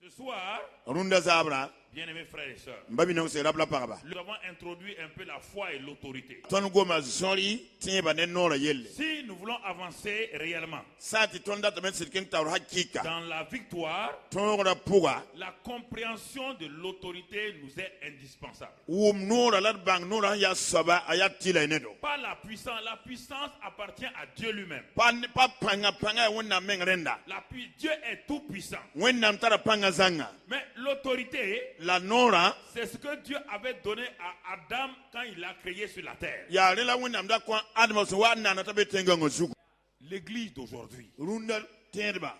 Ce soir, runda zabra bien-aimés frères et sœurs, mbabi non se rabla paraba nous avons introduit un peu la foi et l'autorité. ton goma zori tiye banen nora yelle Si nous voulons avancer réellement sati ton data men sirken tawr hakika dans la victoire, ton ora puga la compréhension de l'autorité nous est indispensable. wum nora lat bang nora ya saba ayat tila nedo Pas la puissance appartient à Dieu lui-même. pa panga wonna men renda Dieu est tout puissant. wonna mtara panga zanga Mais l'autorité, la nora c'est ce que Dieu avait donné à Adam quand il l'a créé sur la terre. ya rela wonna mda kwa adama so wa nana tabe tenga ngozuku L'église d'aujourd'hui runda tedba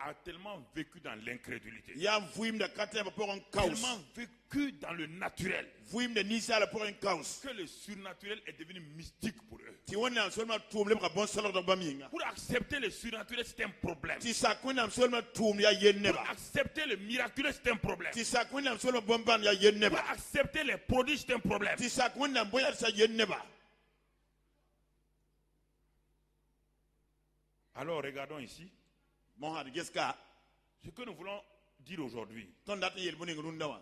a tellement vécu dans l'incrédulité, ya vuim de katemba pour un chaos tellement vécu dans le naturel, vuim de nisala pour un chaos que le surnaturel est devenu mystique pour eux. ti wonna seulement tourner ka bon solo do baminga Pour accepter le surnaturel, c'est un problème. ti sakwina seulement tourner ya yenneba Pour accepter le miraculeux, c'est un problème. ti sakwina seulement bomban ya yenneba Pour accepter les prodiges, c'est un problème. ti sakwina boya sa yenneba. Alors regardons ici. Mon had geska Ce que nous voulons dire aujourd'hui. ton date yel boning rundawa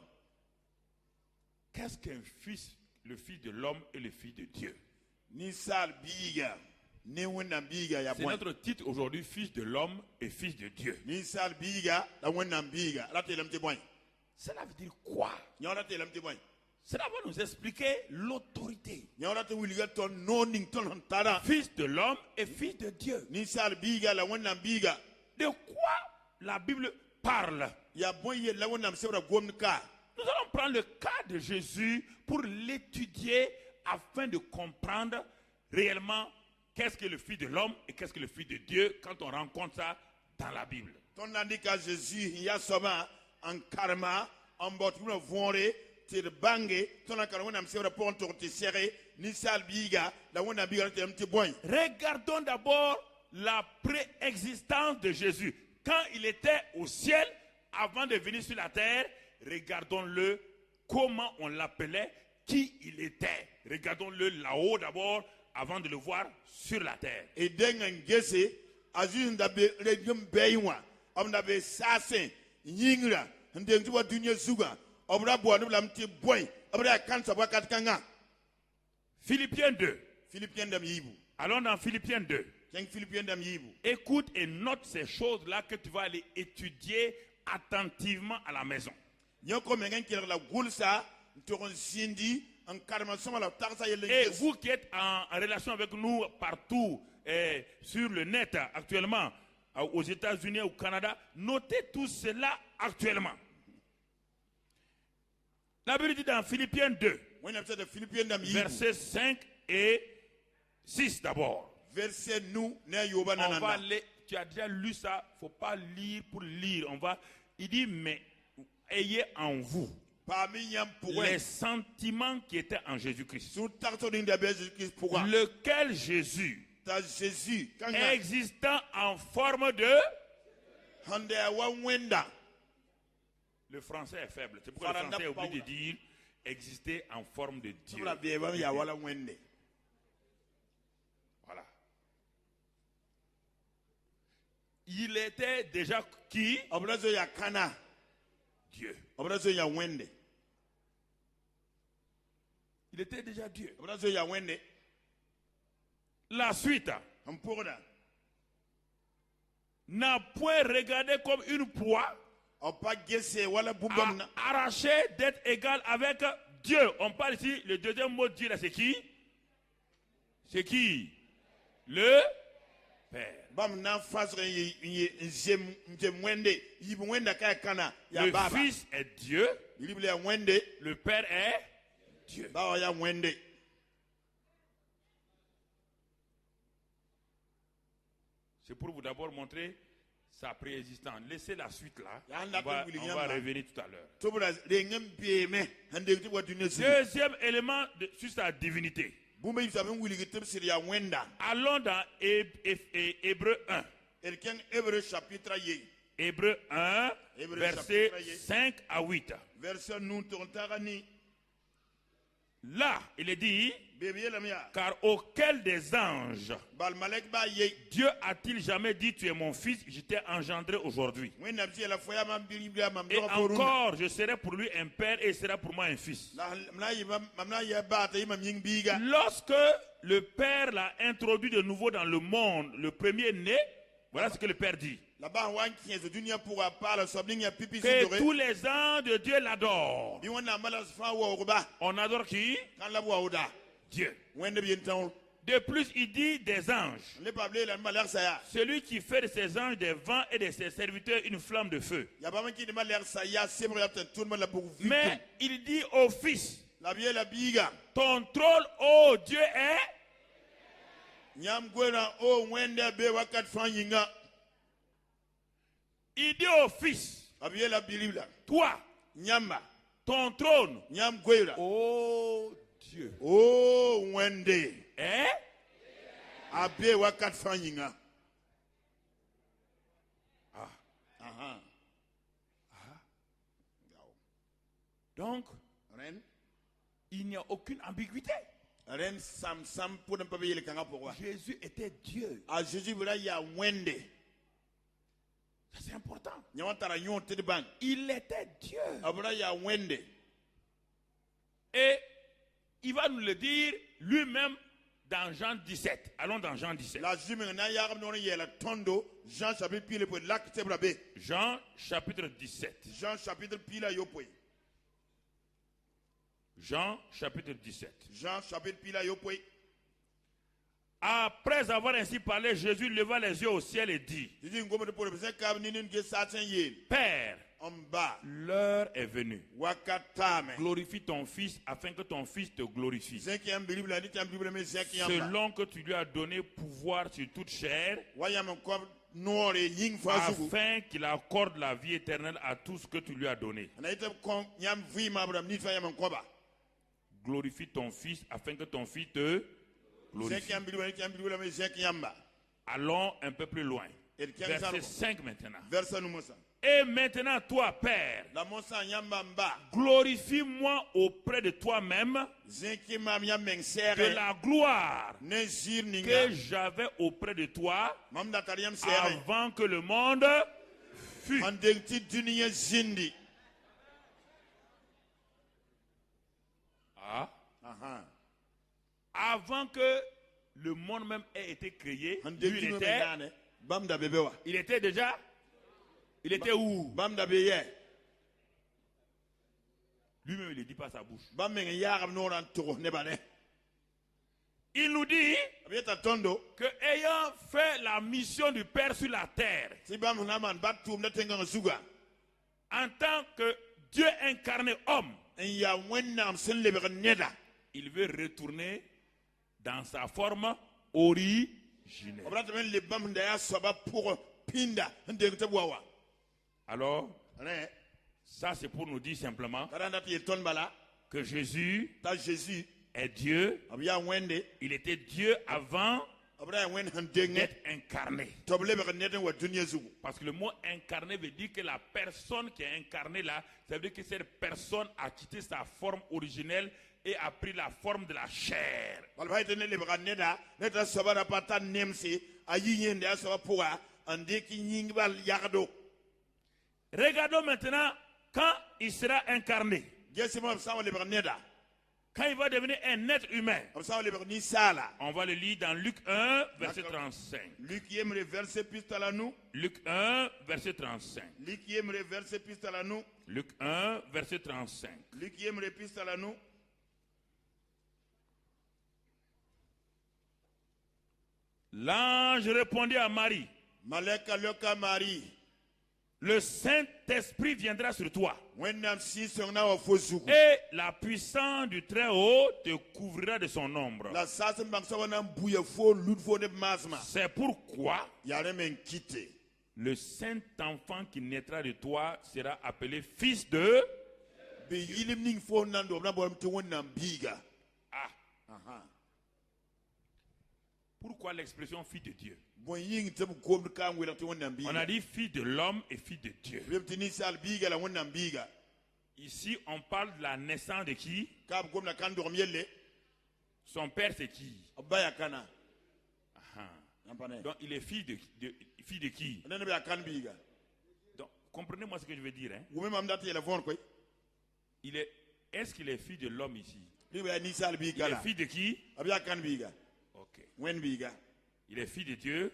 Qu'est-ce qu'un fils, le fils de l'homme et le fils de Dieu? ni sal biga ni wonna biga ya C'est boy notre titre aujourd'hui, fils de l'homme et fils de Dieu. ni sal biga da wonna biga la telam te boy Cela veut dire quoi? nyawra telam te boy Cela va nous expliquer l'autorité. nyawra te wiliga ton noning ton tara Fils de l'homme et fils de Dieu. ni sal biga la wonna biga De quoi la Bible parle? ya boy yel la wonna sebra gomka Nous allons prendre le cas de Jésus pour l'étudier afin de comprendre réellement qu'est-ce que le Fils de l'homme et qu'est-ce que le Fils de Dieu quand on rencontre ça dans la Bible. ton nandika Jésus ya soma en karma en botuna vonre tir bange ton akara wonna sebra pour ton te serré ni sal biga la wonna biga telam te boy Regardons d'abord la préexistence de Jésus. Quand il était au ciel, avant de venir sur la terre, regardons-le, comment on l'appelait, qui il était. Regardons-le là-haut d'abord, avant de le voir sur la terre. et dengan gese aziz ndabe redium beywa amnabe sase yingra ndeng wa dunya zuga obra bo lam te boy obra kansa wakat kanga Philippiens 2. philippiens dam yibu Allons dans Philippiens 2. ken philippiens dam yibu Écoute et note ces choses-là que tu vas aller étudier attentivement à la maison. nyoko mengen killer la gulsa toron sindi en karma soma la tarsa yele Et vous qui êtes en relation avec nous partout sur le net actuellement, aux États-Unis, au Canada, notez tout cela actuellement. La Bible dit dans Philippiens 2, when I'm de philippiens dam yibu versets 5 et 6 d'abord. verset nous ne yoba On va nananda aller, tu as déjà lu ça, il ne faut pas lire pour lire. Il dit, mais ayez en vous parmi yam pour les sentiments qui étaient en Jésus-Christ. sous tarto din de Jésus pour Lequel Jésus, ta Jésus kanga existant en forme de... hande wa wenda Le français est faible. C'est pourquoi le français est obligé de dire exister en forme de Dieu. la beba ya wala wende Voilà. Il était déjà qui? obrazo ya kana Dieu. obrazo ya wende Il était déjà Dieu. obrazo ya wende La suite ampurda n'a point regardé comme une proie opa gese wala bumbam na à arracher d'être égal avec Dieu. On parle ici, le deuxième mot Dieu, là, c'est qui? C'est qui? Le Père. bam na fasre yi njem wende yibu wenda kaya kana ya Le baba Fils est Dieu, yibu ya wende le Père est Dieu. bawa ya wende C'est pour vous d'abord montrer sa préexistence. Laissez la suite là. Ya On anda va, ko wili on va nyamba. revenir tout à l'heure. tobra rengem bieme hande ti wadu ne su Deuxième élément sur sa divinité. bumbe yi saben wili gitem sir ya wenda Allons dans Hébreu 1. elken hébreu chapitre ye Hébreu 1, Hébreu versets chapitre 1. 5 à 8. verset nous tontagani Là, il est dit, Bebe yelam ya. car auquel des anges Bal malek ba ye. Dieu a-t-il jamais dit, tu es mon fils, je t'ai engendré aujourd'hui. Wen na bisi la foya mam bilibla mam Et do ko runa. encore, je serai pour lui un père et il sera pour moi un fils. La mna yi mam na ya ba ta yi mam ying biga. Lorsque le père l'a introduit de nouveau dans le monde, le premier-né, voilà ce que le père dit. La ba wan kien de dunia pour parler sobling ya pipi Que sidore. tous les anges de Dieu l'adorent. Bi wona mala fa wo ba. On adore qui? Kan la bo oda. Dieu. Wen de bien tan. De plus, il dit des anges. Le pable la malak sa ya. Celui qui fait de ses anges des vents et de ses serviteurs une flamme de feu. Ya ba man ki de malak sa ya semre ya tout le monde la pour vivre. Mais il dit au Fils, La bien la biga. ton trône, ô Dieu, est... Nyam gwena o wende be wakat fan yinga. Il dit au Fils, La bien la bilibla. toi, Nyamba. ton trône, Nyam gwela. ô Dieu, O wende. est... Abe wakat fan yinga. Ah. Aha. Donc, Ren. il n'y a aucune ambiguïté. Ren sam pour ne pas payer le kanga pourquoi. Jésus était Dieu. A Jésus voilà ya wende. Ça, c'est important. Nyawantara yon te de ban. Il était Dieu. Abra ya wende. Et il va nous le dire lui-même dans Jean 17. Allons dans Jean 17. La jume na ya non ya la tondo. Jean chapitre pile pour lac te brabe. Jean chapitre 17. Jean chapitre pile yo poy. Jean chapitre 17. Jean chapitre pile yo poy. Après avoir ainsi parlé, Jésus leva les yeux au ciel et dit, Jésus ngom de pour le kab ni ge satin yel. Père, En bas. l'heure est venue. Wakatame. Glorifie ton Fils afin que ton Fils te glorifie. Cinquième bible la dit bible mais cinquième. Selon que tu lui as donné pouvoir sur toute chair, Wayam ko noir et ying fasugu. afin qu'il accorde la vie éternelle à tout ce que tu lui as donné. Na ite kon nyam vi ma bram ni fa yam ko ba. Glorifie ton Fils afin que ton Fils te glorifie. Cinquième bible mais cinquième ba. Allons un peu plus loin. Et Verset 5 maintenant. verset nous ça. Et maintenant, toi, Père, La monsa nyamba mba. glorifie-moi auprès de toi-même Zinki mam yam meng de serre. la gloire Ne zir que ninga. j'avais auprès de toi Mam da tariyam serre. avant que le monde fût. Man deng ti dunia zindi. Ah. Aha. Avant que le monde même ait été créé, Man lui, deng ti nane. Bam da bebe wa. il était déjà. Il était où? Bam da beye. Lui-même, il ne dit pas sa bouche. Bam meng yaram no ran to ne ba ne. Il nous dit Abieta tondo. que ayant fait la mission du Père sur la terre, Si bam na man batum na tenga suga. en tant que Dieu incarné homme, En ya wennam sen lebe neda. il veut retourner dans sa forme originelle. Obrata men le bam da ya soba pour pinda ndeng te bwawa. Alors, Ne. ça c'est pour nous dire simplement Karanda ti ton bala. que Jésus Ta Jésus. est Dieu. Abia wende. Il était Dieu avant Abra wen handeng. d'être incarné. Toble be neda wa dunia zugu. Parce que le mot incarné veut dire que la personne qui est incarnée là, ça veut dire que cette personne a quitté sa forme originelle et a pris la forme de la chair. Balba ite ne le be neda. Neta soba na pata nemsi. Ayi yende a soba pourra. Ande ki nying bal yardo. Regardons maintenant quand il sera incarné. Gesi mo sa le be neda. Quand il va devenir un être humain. Am sa le be ni sala. On va le lire dans Luc 1, verset 35. Luc yemre verset pistol à nous. Luc 1, verset 35. Luc yemre verset pistol à nous. Luc 1, verset 35. Luc yemre pistol à nous. L'ange répondit à Marie, Maleka loka Marie. le Saint-Esprit viendra sur toi Wennam si songna wa fozuku. et la puissance du Très-Haut te couvrira de son ombre. La sasa mbang sa wana mbuya fo lut fo ne masma. C'est pourquoi Yare men kite. le Saint-Enfant qui naîtra de toi sera appelé Fils de... Be yilim ning fo nando na bo mte wonnam biga. Ah, Aha. pourquoi l'expression Fils de Dieu? Bon ying te gom ka ngwe te wonnam biga. On a dit Fils de l'homme et Fils de Dieu. Bem tini sal biga la wonnam biga. Ici, on parle de la naissance de qui? Kab gom na kan do mielle. Son père, c'est qui? Abaya kana. Ah. Nampane. Donc, il est fils de qui? Nene be kan biga. Donc, comprenez-moi ce que je veux dire. Hein? Wumi mam dati yele fon koy. Est-ce qu'il est fils de l'homme ici? Ni be ni sal Il biga est la. fils de qui? Abya kan biga. Ok. Wen biga. Il est fils de Dieu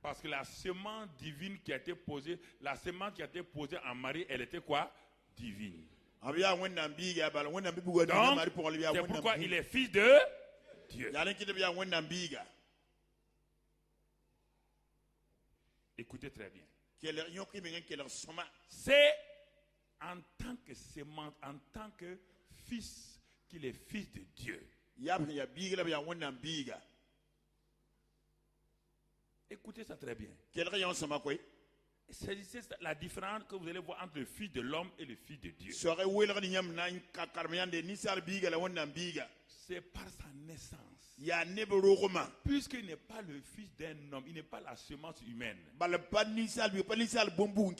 parce que la semence divine qui a été posée, la semence qui a été posée en Marie, elle était quoi? Divine. Abya wen na biga bal wen na bibu Donc, na mari pour c'est wen pourquoi na. il est fils de Dieu. Yalen kite be wen na biga. Écoutez très bien. Kele yon ki be kele soma. C'est en tant que semence, en tant que fils, qu'il est fils de Dieu. Ya biga la be wen na biga. Écoutez ça très bien. Kele yon soma koy. C'est la différence que vous allez voir entre le fils de l'homme et le fils de Dieu. Sore wele ni nyam na karmiande ni sal biga la wen na biga. C'est par sa naissance. Ya nebro roma. Puisqu'il n'est pas le fils d'un homme, il n'est pas la semence humaine. Bal pas ni sal bombu